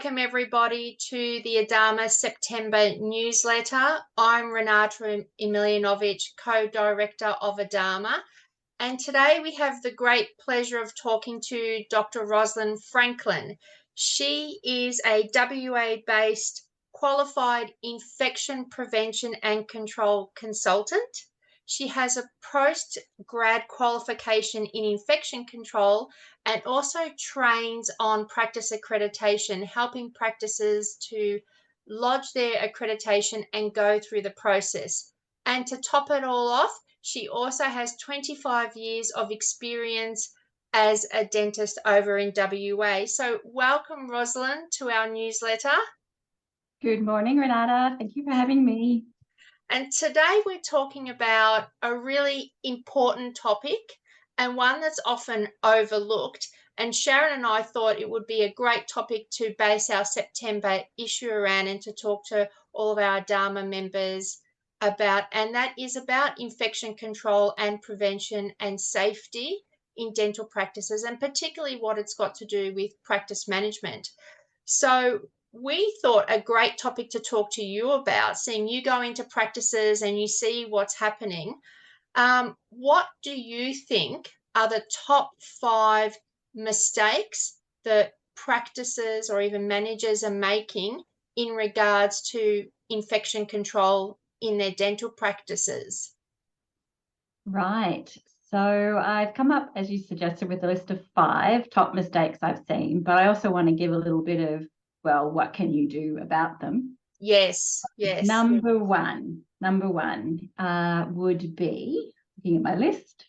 Welcome everybody to the ADAAMA September newsletter. I'm Renata Emilianovic, co-director of ADAAMA, and today we have the great pleasure of talking to Dr. Roslyn Franklin. She is a WA-based qualified infection prevention and control consultant. She has a post-grad qualification in infection control and also trains on practice accreditation, helping practices to lodge their accreditation and go through the process. And to top it all off, she also has 25 years of experience as a dentist over in WA. So welcome, Roslyn, to our newsletter. Good morning, Renata. Thank you for having me. And today we're talking about a really important topic and one that's often overlooked. And Sharon and I thought it would be a great topic to base our September issue around and to talk to all of our ADAAMA members about, and that is about infection control and prevention and safety in dental practices, and particularly what it's got to do with practice management. So we thought a great topic to talk to you about, seeing you go into practices and you see what's happening. What do you think are the top 5 mistakes that practices or even managers are making in regards to infection control in their dental practices? Right. So I've come up, as you suggested, with a list of 5 top mistakes I've seen, but I also want to give a little bit of, well, what can you do about them? Yes. Number one would be, looking at my list,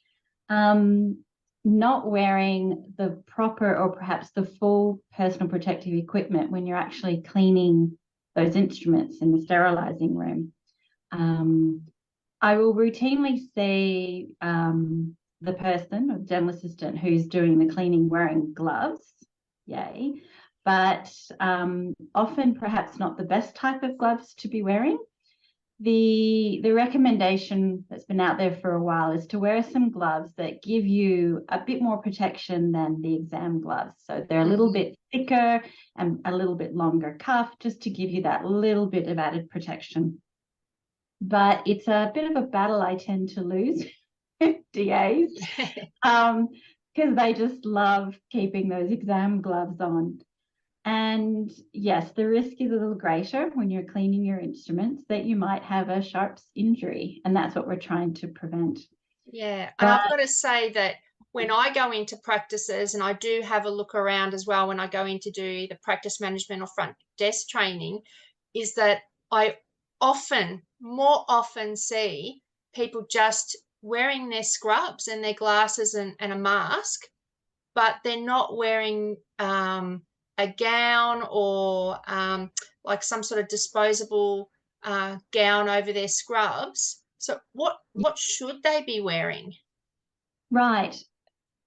not wearing the proper or perhaps the full personal protective equipment when you're actually cleaning those instruments in the sterilizing room. I will routinely see the person or dental assistant who's doing the cleaning wearing gloves, yay, but often perhaps not the best type of gloves to be wearing. The recommendation that's been out there for a while is to wear some gloves that give you a bit more protection than the exam gloves. So they're a little bit thicker and a little bit longer cuff, just to give you that little bit of added protection. But it's a bit of a battle I tend to lose with DAs because they just love keeping those exam gloves on. And yes, the risk is a little greater when you're cleaning your instruments that you might have a sharps injury, and that's what we're trying to prevent. Yeah, and I've got to say that when I go into practices, and I do have a look around as well when I go in to do the practice management or front desk training, is that I more often see people just wearing their scrubs and their glasses and a mask, but they're not wearing a gown or like some sort of disposable gown over their scrubs. So what should they be wearing? Right.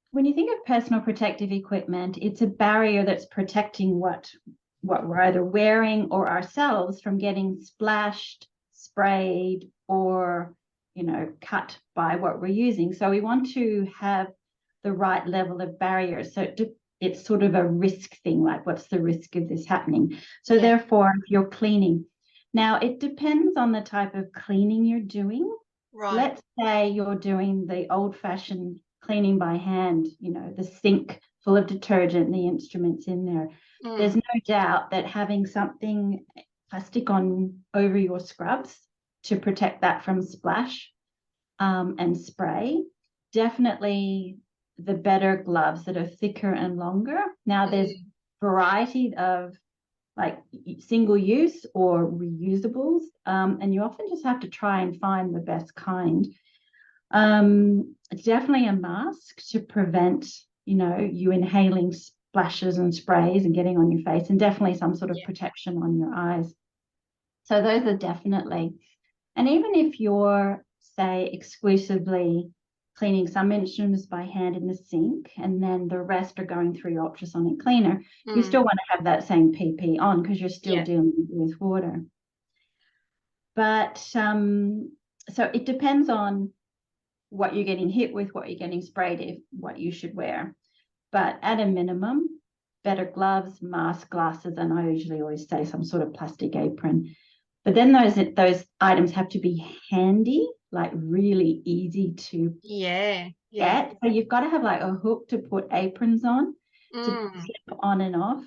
When you think of personal protective equipment, it's a barrier that's protecting what we're either wearing or ourselves from getting splashed, sprayed, or, cut by what we're using. So we want to have the right level of barrier. So it's sort of a risk thing, like what's the risk of this happening? So therefore, if you're cleaning, now it depends on the type of cleaning you're doing. Right. Let's say you're doing the old-fashioned cleaning by hand, the sink full of detergent, the instruments in there. There's no doubt that having something plastic on over your scrubs to protect that from splash and spray, definitely the better gloves that are thicker and longer. Now there's variety of like single use or reusables, and you often just have to try and find the best kind. Definitely a mask to prevent, you inhaling splashes and sprays and getting on your face, and definitely some sort of protection on your eyes. So those are definitely, and even if you're, say, exclusively cleaning some instruments by hand in the sink and then the rest are going through your ultrasonic cleaner, you still want to have that same PP on because you're still dealing with water. But so it depends on what you're getting hit with, what you're getting sprayed, what you should wear. But at a minimum, better gloves, mask, glasses, and I usually always say some sort of plastic apron. But then those items have to be handy, like really easy to get. So you've got to have like a hook to put aprons on, to slip on and off.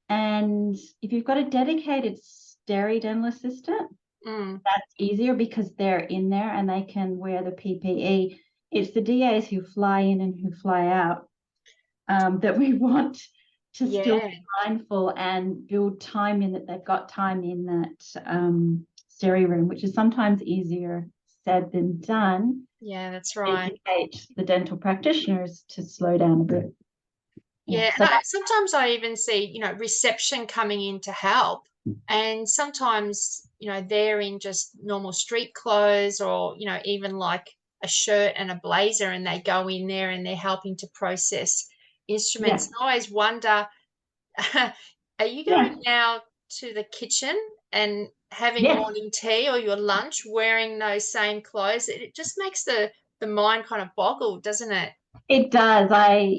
And if you've got a dedicated steri dental assistant, that's easier because they're in there and they can wear the PPE. It's the DAs who fly in and who fly out that we want to still be mindful and build time in, that they've got time in that steri room, which is sometimes easier said than done. Yeah, that's right. Educate the dental practitioners to slow down a bit. Yeah, so and sometimes I even see, you know, reception coming in to help, and sometimes, you know, they're in just normal street clothes, or, you know, even like a shirt and a blazer, and they go in there and they're helping to process instruments. And I always wonder, are you going now to the kitchen and having morning tea or your lunch wearing those same clothes? It just makes the mind kind of boggle, doesn't it? It does.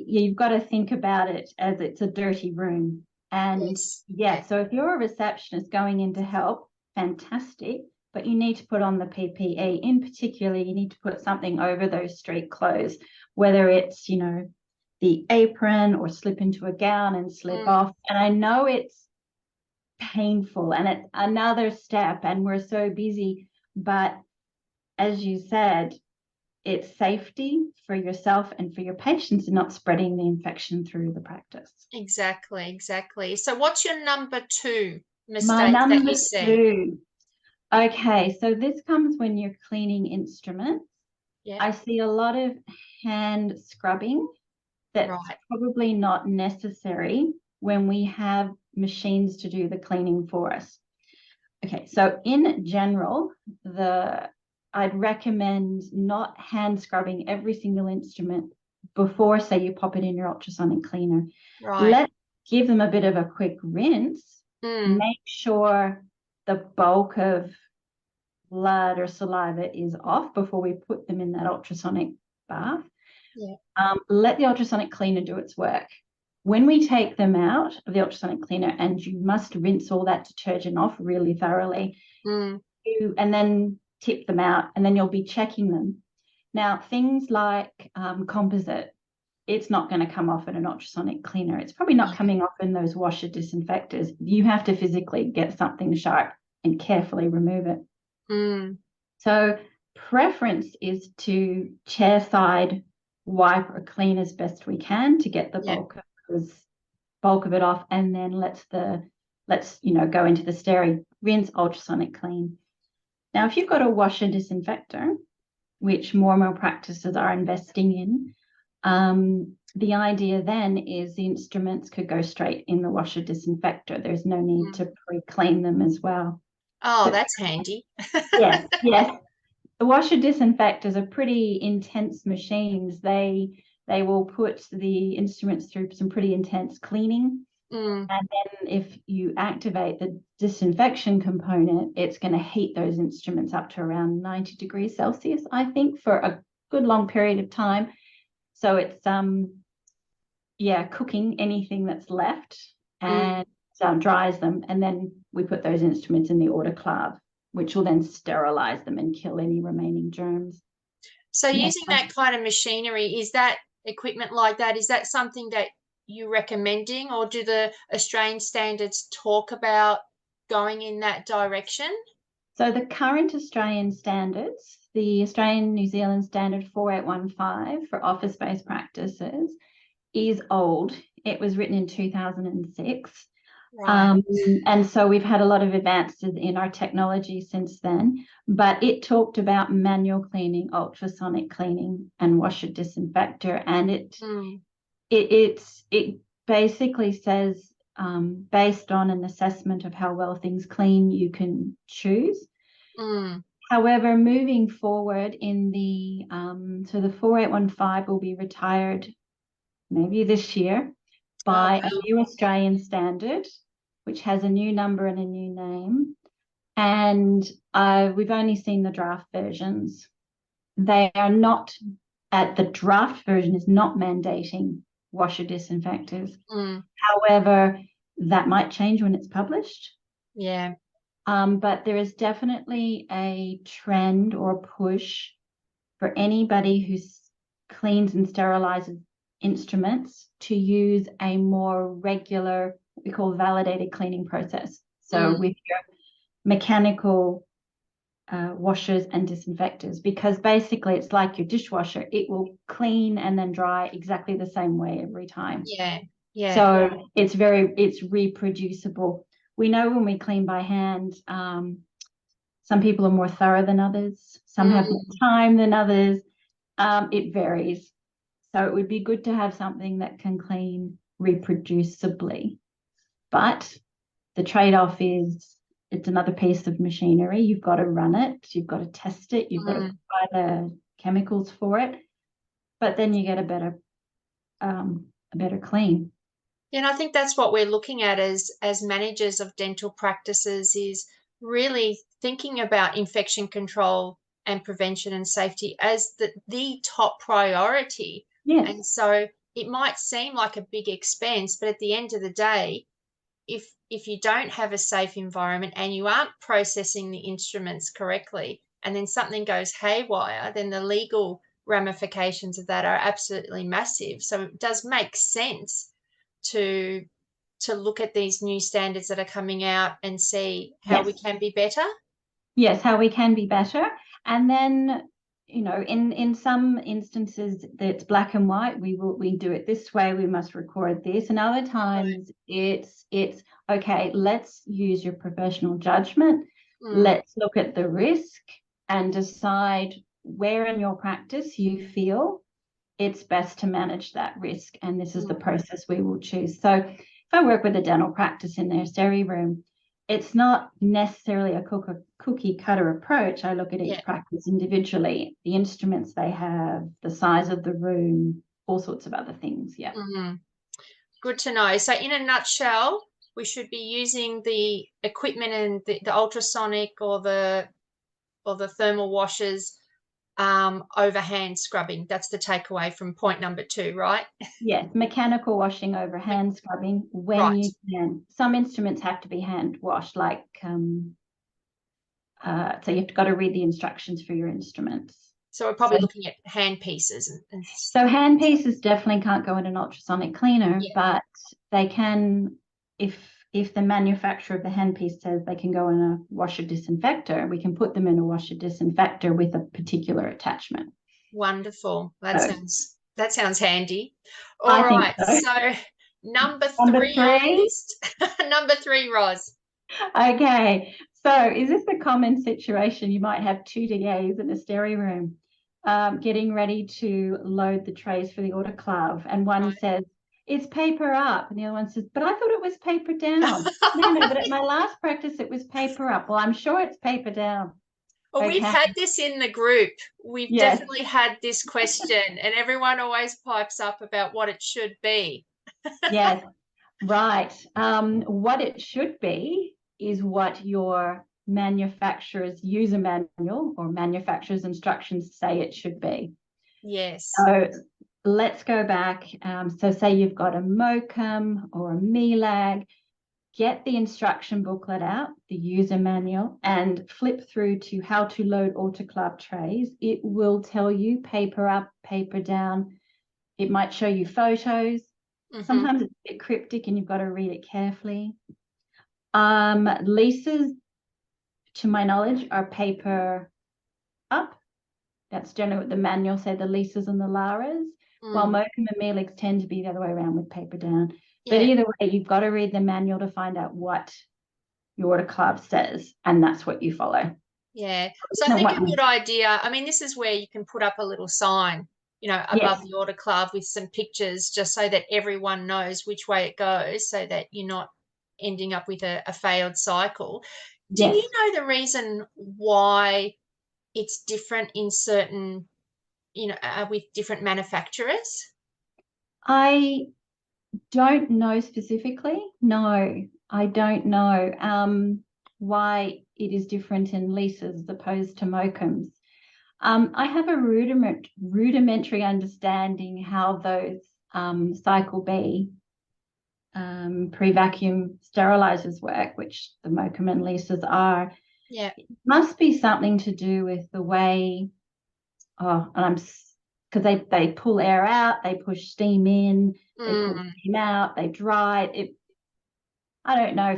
You've got to think about it as it's a dirty room. And so if you're a receptionist going in to help, fantastic, but you need to put on the PPE. In particular, you need to put something over those street clothes, whether it's, you know, the apron or slip into a gown and slip off. And I know it's painful and it's another step and we're so busy, but as you said, it's safety for yourself and for your patients and not spreading the infection through the practice. Exactly. So what's your number 2 mistake My number that you see? 2. Okay, so this comes when you're cleaning instruments. I see a lot of hand scrubbing that's probably not necessary when we have machines to do the cleaning for us. Okay, so in general, I'd recommend not hand scrubbing every single instrument before, say, you pop it in your ultrasonic cleaner. Let's give them a bit of a quick rinse. Make sure the bulk of blood or saliva is off before we put them in that ultrasonic bath. Let the ultrasonic cleaner do its work. When we take them out of the ultrasonic cleaner, and you must rinse all that detergent off really thoroughly, and then tip them out, and then you'll be checking them. Now, things like composite, it's not going to come off in an ultrasonic cleaner. It's probably not coming off in those washer disinfectors. You have to physically get something sharp and carefully remove it. So preference is to chair side wipe or clean as best we can to get the bulk of it off, and then let's go into the steri, rinse, ultrasonic clean. Now, if you've got a washer disinfector, which more and more practices are investing in, the idea then is the instruments could go straight in the washer disinfector. There's no need to pre-clean them as well. Oh, that's handy. Yes. The washer disinfectors are pretty intense machines. They will put the instruments through some pretty intense cleaning. And then if you activate the disinfection component, it's going to heat those instruments up to around 90 degrees Celsius, I think, for a good long period of time. So it's cooking anything that's left and dries them. And then we put those instruments in the autoclave, which will then sterilize them and kill any remaining germs. So using that kind of machinery, is that equipment like that, is that something that you're recommending, or do the Australian standards talk about going in that direction? So the current Australian standards, the Australian New Zealand Standard 4815 for office-based practices, is old. It was written in 2006. And so we've had a lot of advances in our technology since then, but it talked about manual cleaning, ultrasonic cleaning, and washer disinfector, and it basically says, based on an assessment of how well things clean, you can choose. However, moving forward in so the 4815 will be retired maybe this year by a new Australian standard, which has a new number and a new name. And we've only seen the draft versions. They are not, the draft version is not mandating washer disinfectors. Mm. However, that might change when it's published. Yeah. But there is definitely a trend or a push for anybody who cleans and sterilizes instruments to use a more regular, what we call validated cleaning process. So with your mechanical washers and disinfectors, because basically it's like your dishwasher. It will clean and then dry exactly the same way every time. Yeah. Yeah. So it's reproducible. We know when we clean by hand, some people are more thorough than others. Some have more time than others. It varies. So it would be good to have something that can clean reproducibly. But the trade-off is it's another piece of machinery. You've got to run it. You've got to test it. You've got to apply the chemicals for it. But then you get a better clean. Yeah, and I think that's what we're looking at as managers of dental practices, is really thinking about infection control and prevention and safety as the top priority. Yes. And so it might seem like a big expense, but at the end of the day, if you don't have a safe environment and you aren't processing the instruments correctly, and then something goes haywire, then the legal ramifications of that are absolutely massive. So it does make sense to look at these new standards that are coming out and see how we can be better. Yes, how we can be better. And then, you know, in some instances it's black and white. We do it this way, we must record this. And other times it's okay, let's use your professional judgment. Let's look at the risk and decide where in your practice you feel it's best to manage that risk. And this is the process we will choose. So if I work with a dental practice in their steri room, it's not necessarily a cookie cutter approach. I look at each practice individually, the instruments they have, the size of the room, all sorts of other things. Yeah. Good to know. So in a nutshell, we should be using the equipment and the ultrasonic or the thermal washers over hand scrubbing. That's the takeaway from point number 2, right? Yes, mechanical washing over hand scrubbing when you can. Some instruments have to be hand washed, like so you've got to read the instructions for your instruments. So we're probably looking at handpieces. So handpieces definitely can't go in an ultrasonic cleaner, but they can, if the manufacturer of the handpiece says they can go in a washer disinfector, we can put them in a washer disinfector with a particular attachment. Wonderful. That sounds handy. All right. So number 3 on the list. Number 3, Ros. Okay. So is this a common situation? You might have 2 DAs in a steri room getting ready to load the trays for the autoclave, and one says, "It's paper up," and the other one says, "But I thought it was paper down." No, but at my last practice it was paper up. Well, I'm sure it's paper down. Well, we've had this in the group. We've definitely had this question, and everyone always pipes up about what it should be. Yes, right. What it should be is what your manufacturer's user manual or manufacturer's instructions say it should be. Yes. So let's go back. So say you've got a MOCM or a MELAG, get the instruction booklet out, the user manual, and flip through to how to load autoclave trays. It will tell you paper up, paper down. It might show you photos. Sometimes it's a bit cryptic and you've got to read it carefully. Leases, to my knowledge, are paper up. That's generally what the manual said, the leases and the LARAs, while MOCM and MELAGs tend to be the other way around with paper down. But either way, you've got to read the manual to find out what your autoclave says, and that's what you follow. Yeah. So I think a good idea, I mean, this is where you can put up a little sign, you know, above the autoclave with some pictures, just so that everyone knows which way it goes, so that you're not ending up with a failed cycle. Do you know the reason why it's different in certain, you know, with different manufacturers? I don't know specifically. No, I don't know why it is different in leases as opposed to MOCMs. I have a rudimentary understanding how those cycle B pre-vacuum sterilizers work, which the Mocum and Lisas are, it must be something to do with the way, because they pull air out, they push steam in, they pull steam out, they dry it. I don't know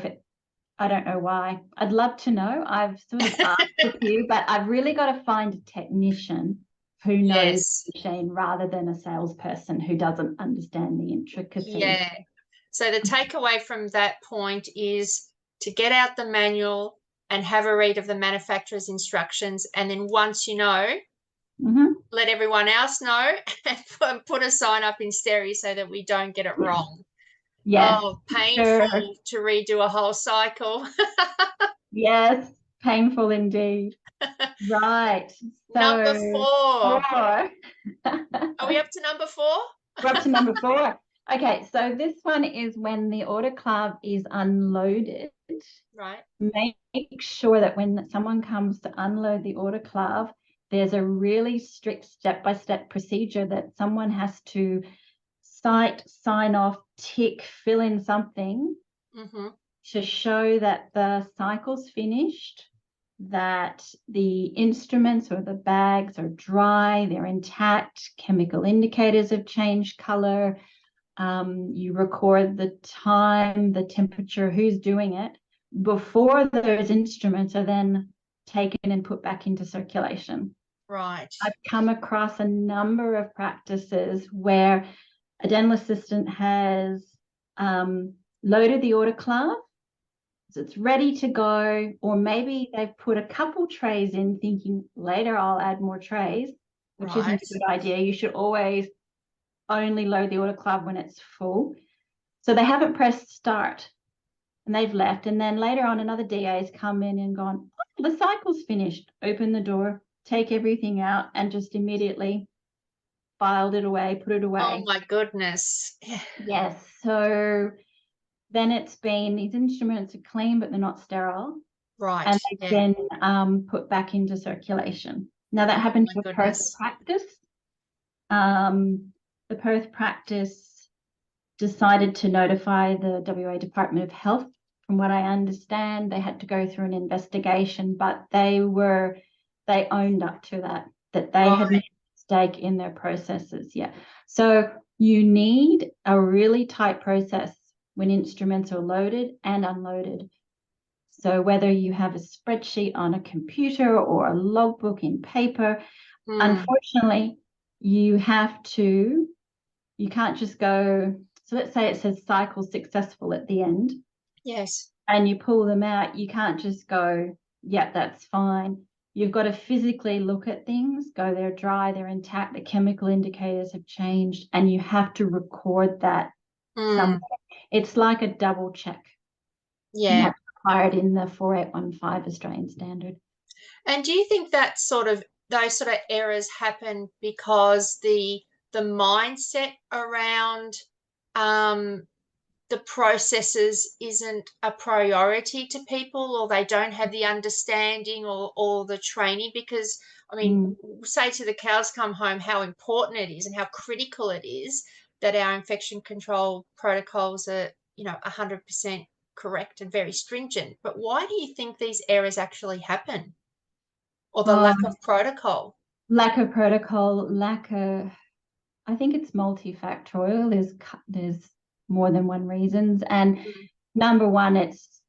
why. I'd love to know. I've sort of asked a few, but I've really got to find a technician who knows the machine rather than a salesperson who doesn't understand the intricacies. Yeah. So the takeaway from that point is to get out the manual and have a read of the manufacturer's instructions. And then once you know, let everyone else know and put a sign up in stereo so that we don't get it wrong. Yes. Oh, painful to redo a whole cycle. Yes, painful indeed. Right. So number 4. Are we up to number 4? We're up to number 4. Okay, so this one is when the autoclave is unloaded. Right. Make sure that when someone comes to unload the autoclave, there's a really strict step-by-step procedure that someone has to cite, sign off, tick, fill in something to show that the cycle's finished, that the instruments or the bags are dry, they're intact, chemical indicators have changed color. You record the time, the temperature, who's doing it, before those instruments are then taken and put back into circulation. Right. I've come across a number of practices where a dental assistant has loaded the autoclave, so it's ready to go, or maybe they've put a couple trays in thinking later I'll add more trays, which isn't a good idea. You should always only load the autoclave when it's full. So they haven't pressed start and they've left. And then later on, another DA has come in and gone, oh, the cycle's finished. Open the door, take everything out, and just immediately filed it away, put it away. Oh my goodness. Yes. So then it's been, these instruments are clean, but they're not sterile. Right. And they've been put back into circulation. Now that happened to a Perth practice. The Perth practice decided to notify the WA Department of Health. From what I understand, they had to go through an investigation, but they owned up to that they had made a mistake in their processes. Yeah. So you need a really tight process when instruments are loaded and unloaded. So whether you have a spreadsheet on a computer or a logbook in paper, unfortunately, you can't just go, so let's say it says cycle successful at the end. Yes. And you pull them out, you can't just go, yeah, that's fine. You've got to physically look at things, go, they're dry, they're intact, the chemical indicators have changed, and you have to record that somewhere. It's like a double check. Yeah. And that's required in the 4815 Australian standard. And do you think that those sort of errors happen because the mindset around the processes isn't a priority to people, or they don't have the understanding or the training? Because I mean, say to the cows come home how important it is and how critical it is that our infection control protocols are 100% correct and very stringent. But why do you think these errors actually happen? Or the lack of protocol? Lack of protocol, I think it's multifactorial. There's more than one reasons. And number one, it's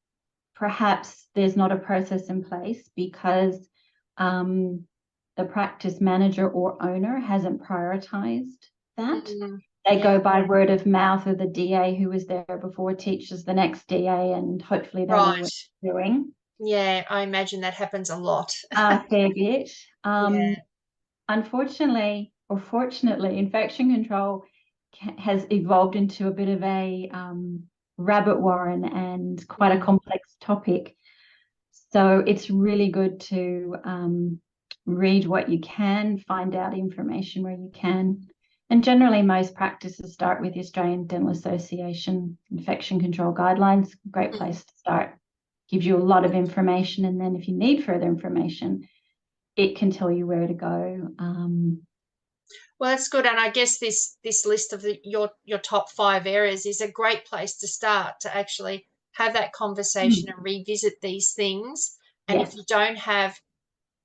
perhaps there's not a process in place because the practice manager or owner hasn't prioritized that. They go by word of mouth, or the DA who was there before teaches the next DA, and hopefully they know what they're doing. Yeah, I imagine that happens a lot. A fair bit. Unfortunately, or fortunately, infection control has evolved into a bit of a rabbit warren and quite a complex topic. So it's really good to read what you can, find out information where you can. And generally, most practices start with the Australian Dental Association infection control guidelines. Great place to start. Gives you a lot of information. And then if you need further information, it can tell you where to go. Well, that's good, and I guess this list of your top 5 areas is a great place to start to actually have that conversation and revisit these things. And if Yes. you don't have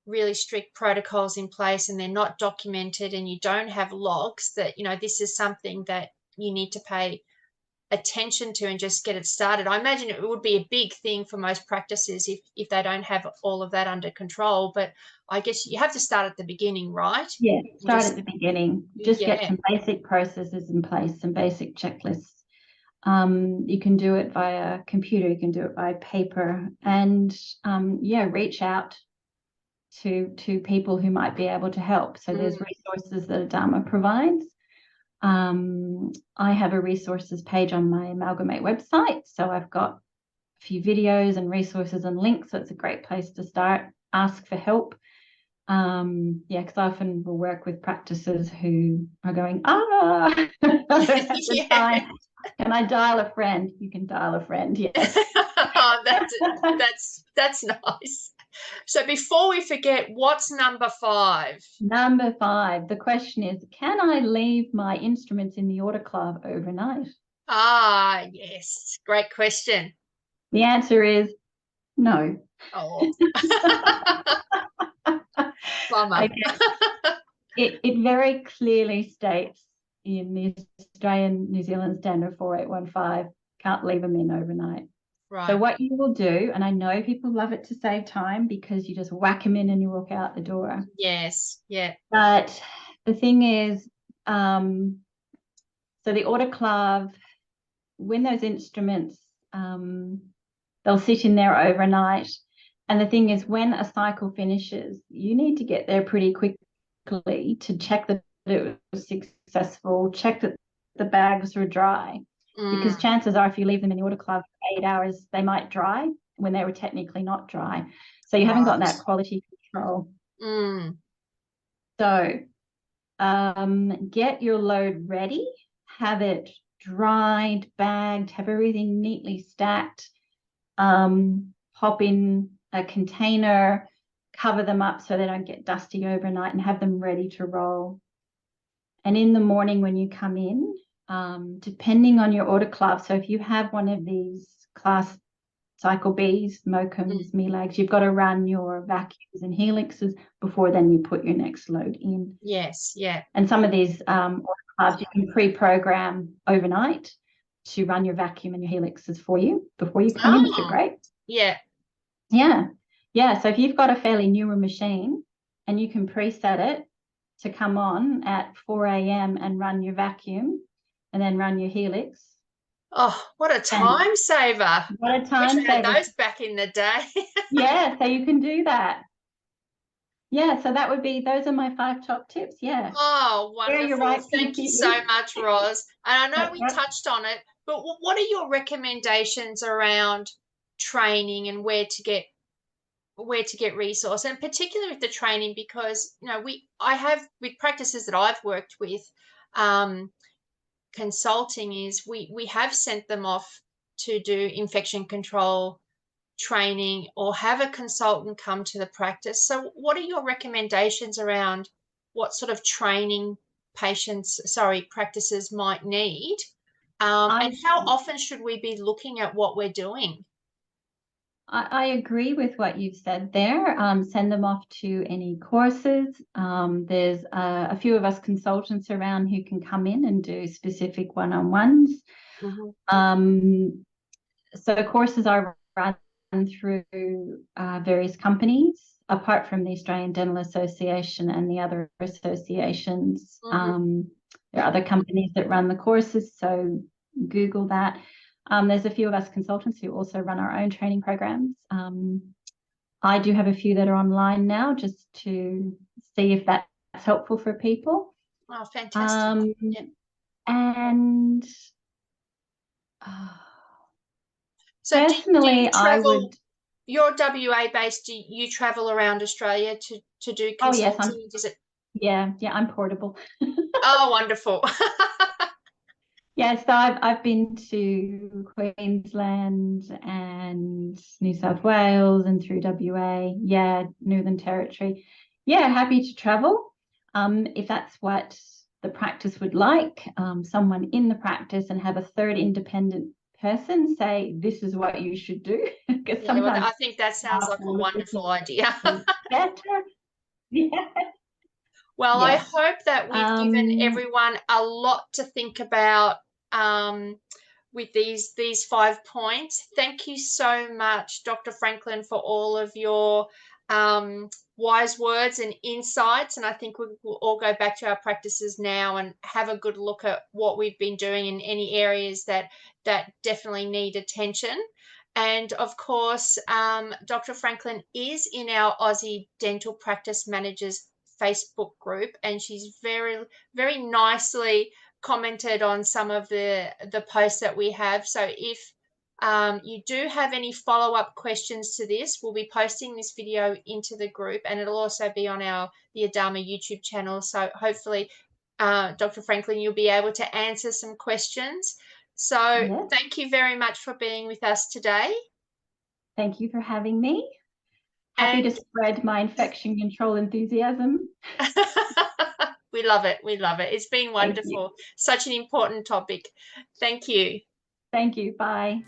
really strict protocols in place and they're not documented and you don't have logs, that this is something that you need to pay attention to and just get it started. I imagine it would be a big thing for most practices if they don't have all of that under control, but I guess you have to start at the beginning, right? Yeah, start Just, at the beginning. Just get yeah. some basic processes in place, some basic checklists. You can do it via computer, you can do it by paper, and reach out to people who might be able to help. So there's resources that ADAAMA provides. I have a resources page on my Amalgamate website, so I've got a few videos and resources and links, so it's a great place to start. Ask for help. Because I often will work with practices who are going, I don't have the time. Can I dial a friend? You can dial a friend, yes. Oh, that's nice. So before we forget, what's number 5? Number 5, the question is, can I leave my instruments in the autoclave overnight? Ah, yes. Great question. The answer is no. Oh. Bummer. Okay. It very clearly states in the Australian New Zealand Standard 4815, can't leave them in overnight. Right. So what you will do, and I know people love it to save time because you just whack them in and you walk out the door. Yes, yeah. But the thing is, so the autoclave, when those instruments, they'll sit in there overnight. And the thing is, when a cycle finishes, you need to get there pretty quickly to check that it was successful, check that the bags were dry. Because chances are, if you leave them in the autoclave for 8 hours, they might dry when they were technically not dry. So you haven't got that quality control. So get your load ready, have it dried, bagged, have everything neatly stacked, pop in a container, cover them up so they don't get dusty overnight, and have them ready to roll. And in the morning when you come in, depending on your autoclave, so if you have one of these class cycle Bs, MOCMs, MELAGs, you've got to run your vacuums and helixes before then you put your next load in. Yes, yeah. And some of these autoclaves you can pre-program overnight to run your vacuum and your helixes for you before you come in, which are great. Yeah. Yeah. So if you've got a fairly newer machine and you can preset it to come on at 4 a.m. and run your vacuum and then run your helix. Oh, what a time saver. What a time saver. Had those back in the day. Yeah, so you can do that. Yeah, so that would be, those are my 5 top tips. Yeah. Oh, wonderful. Yeah, you're right. Thank you so much, Ros. And I know we touched on it, but what are your recommendations around training and where to get resource, and particularly with the training, because I have, with practices that I've worked with, consulting, is we have sent them off to do infection control training or have a consultant come to the practice. So what are your recommendations around what sort of training practices might need, and how often should we be looking at what we're doing? I agree with what you've said there. Send them off to any courses. There's a few of us consultants around who can come in and do specific one-on-ones. So courses are run through various companies, apart from the Australian Dental Association and the other associations. There are other companies that run the courses, so Google that. There's a few of us consultants who also run our own training programs. I do have a few that are online now, just to see if that's helpful for people. Oh, fantastic. And so personally, do you travel, I would. You're WA based. Do you travel around Australia to do consulting? Oh yes, yeah, I'm portable. Oh, wonderful. Yeah, so I've been to Queensland and New South Wales and through WA, Northern Territory. Yeah, happy to travel. if that's what the practice would like, someone in the practice, and have a third independent person say, this is what you should do. Because Yeah, well, sometimes I think that sounds like a wonderful idea. better. Yeah. Well, I Yes. hope that we've given everyone a lot to think about with these 5 points. Thank you so much, Dr. Franklin, for all of your wise words and insights. And I think we'll all go back to our practices now and have a good look at what we've been doing in any areas that definitely need attention. And of course, Dr. Franklin is in our Aussie Dental Practice Managers Facebook group, and she's very, very nicely commented on some of the posts that we have. So if you do have any follow-up questions to this, we'll be posting this video into the group, and it'll also be on the ADAAMA YouTube channel. So hopefully, Dr. Franklin, you'll be able to answer some questions. So Yes. thank you very much for being with us today. Thank you for having me. Happy to spread my infection control enthusiasm. We love it. We love it. It's been wonderful. Such an important topic. Thank you. Thank you. Bye.